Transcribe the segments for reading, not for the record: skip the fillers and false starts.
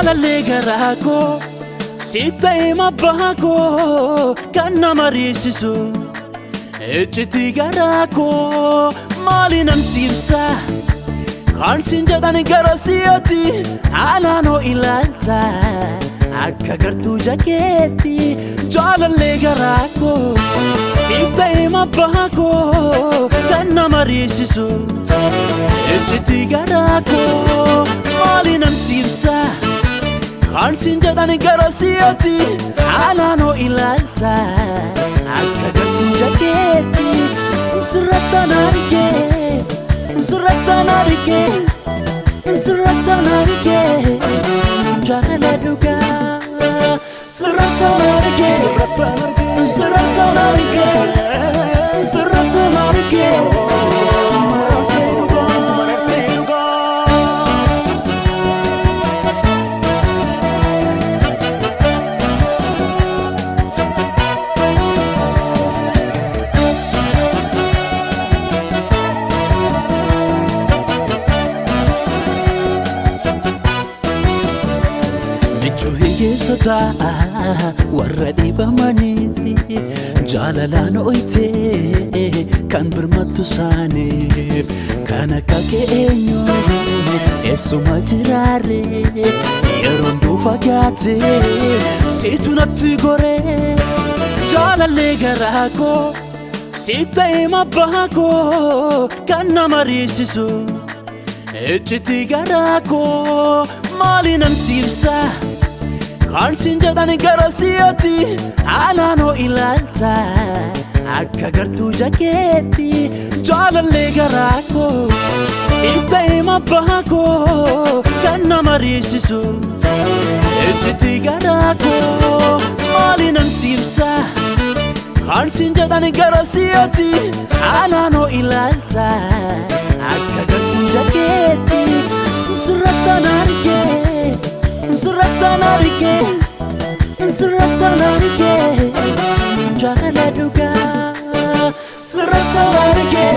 JAALALLEE GARAA KOO Sitta'e abbaa koo kan nama riisisu ejjiti garaa koo maaliinan siibsa kan siin jedhan gara si'ati alaanoo ilaalta akka gartuu jakeetti JAALALLEE GARAA KOO Sitta'e abbaa koo kan nama riisisu ejjiti garaa koo maaliinan siibsa kan siin jedhan gara si'ati alaanoo ilaalta akka gartuu jakeetti sirrattaan argee jaalala dhugaa sirrattaan argee Hiyyeessota warra dhibamaniif jaalalaan ooyitee kan birmattu isaaniif kan akka keenyu eessuma jiraarre yeroon fagaate situ natti goree JAALALLEE GARAA KOO Sitta'e abbaa koo kan nama riisisu ejjiti garaa koo maaliinan siibsa kan siin jedhan gara si'ati alaanoo ilaalta akka gartuu jakeetti JAALALLEE GARAA KOO Sitta'e abbaa koo kan nama riisisu ejjiti garaa koo maaliinan siibsa kan siin jedhan gara si'ati alaanoo ilaalta akka gartuu jakeetti sirrattaan argee jaalala dhugaa sirrattaan argee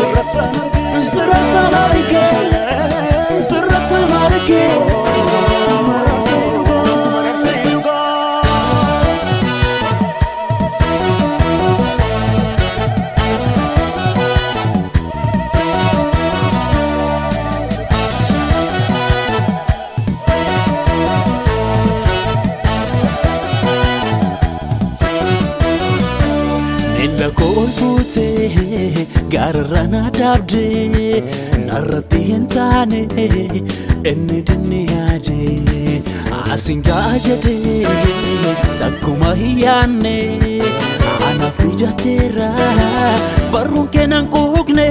Koo fuutee gaararra na dhaabdee narratti hin taane inni dinni yaade asiin ga'a jedhee takkuma hin yaanne anaaf ijateera barruun keenan quuqne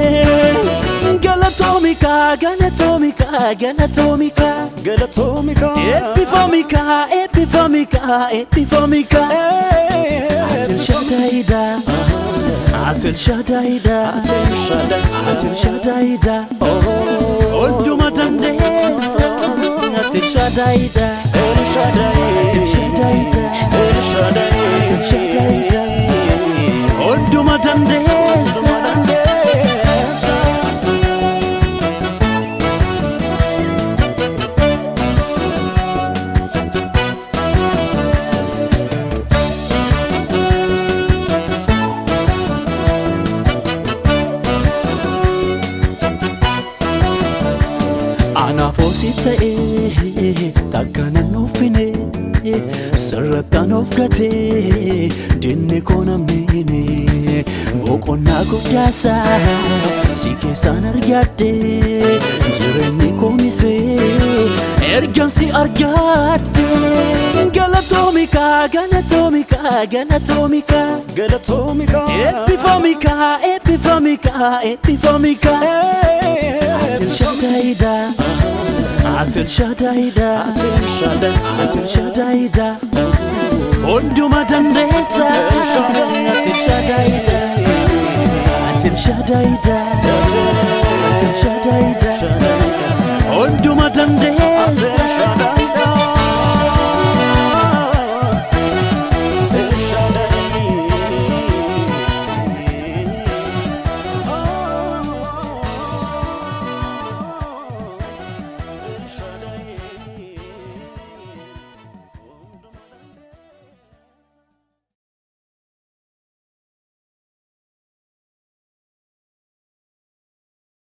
galatoomika eebbifamika Atel Shadaida Olduma dandeessa Atel Shadaida Olduma dandeessa Anaafoo sitta'e takka nan nuufine sirrattaan of gatee dinni koo namniine boqonnaa guddaasa si keessaan argadde jireenyi koo misee ergan si argadde galatoomika eebbifamika Atel Shadaida Onduma dandeessa Atel Shadaida